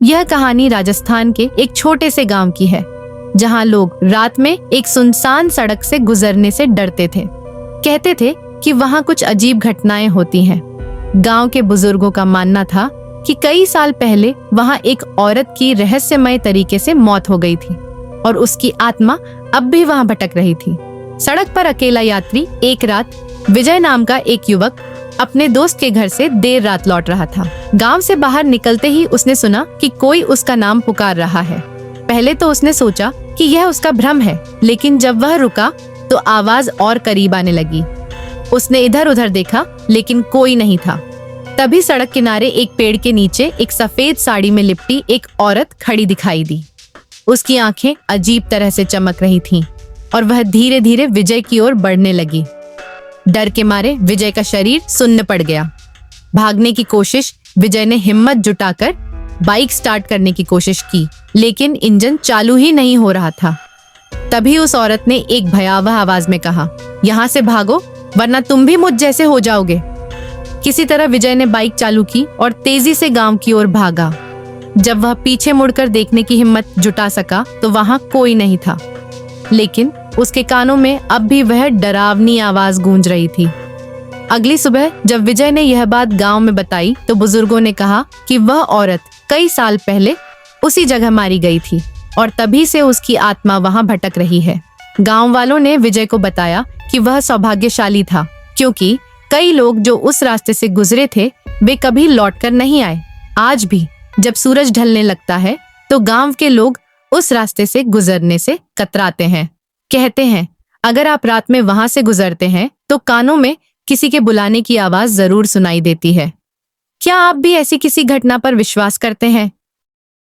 यह कहानी राजस्थान के एक छोटे से गांव की है, जहां लोग रात में एक सुनसान सड़क से गुजरने से डरते थे। कहते थे कि वहां कुछ अजीब घटनाएं होती हैं। गांव के बुजुर्गों का मानना था कि कई साल पहले वहां एक औरत की रहस्यमय तरीके से मौत हो गई थी और उसकी आत्मा अब भी वहां भटक रही थी। सड़क पर अकेला यात्री एक रात विजय नाम का एक युवक अपने दोस्त के घर से देर रात लौट रहा था। गांव से बाहर निकलते ही उसने सुना कि कोई उसका नाम पुकार रहा है। पहले तो उसने सोचा कि यह उसका भ्रम है, लेकिन जब वह रुका तो आवाज और करीब आने लगी। उसने इधर उधर देखा, लेकिन कोई नहीं था। तभी सड़क किनारे एक पेड़ के नीचे एक सफेद साड़ी में लिपटी एक औरत खड़ी दिखाई दी। उसकी आंखें अजीब तरह से चमक रही थीं और वह धीरे धीरे विजय की ओर बढ़ने लगी। डर के मारे विजय का शरीर सुन्न पड़ गया। भागने की कोशिश विजय ने हिम्मत जुटाकर बाइक स्टार्ट करने की कोशिश की, लेकिन इंजन चालू ही नहीं हो रहा था। तभी उस औरत ने एक भयावह आवाज में कहा, यहाँ से भागो वरना तुम भी मुझ जैसे हो जाओगे। किसी तरह विजय ने बाइक चालू की और तेजी से गांव की ओर भागा। जब वह पीछे मुड़कर देखने की हिम्मत जुटा सका तो वहां कोई नहीं था, लेकिन उसके कानों में अब भी वह डरावनी आवाज गूंज रही थी। अगली सुबह जब विजय ने यह बात गांव में बताई तो बुजुर्गों ने कहा कि वह औरत कई साल पहले उसी जगह मारी गई थी और तभी से उसकी आत्मा वहां भटक रही है। गांव वालों ने विजय को बताया कि वह सौभाग्यशाली था, क्योंकि कई लोग जो उस रास्ते से गुजरे थे वे कभी लौटकर नहीं आए। आज भी जब सूरज ढलने लगता है तो गांव के लोग उस रास्ते से गुजरने से कतराते हैं। कहते हैं अगर आप रात में वहां से गुजरते हैं तो कानों में किसी के बुलाने की आवाज जरूर सुनाई देती है। क्या आप भी ऐसी किसी घटना पर विश्वास करते हैं?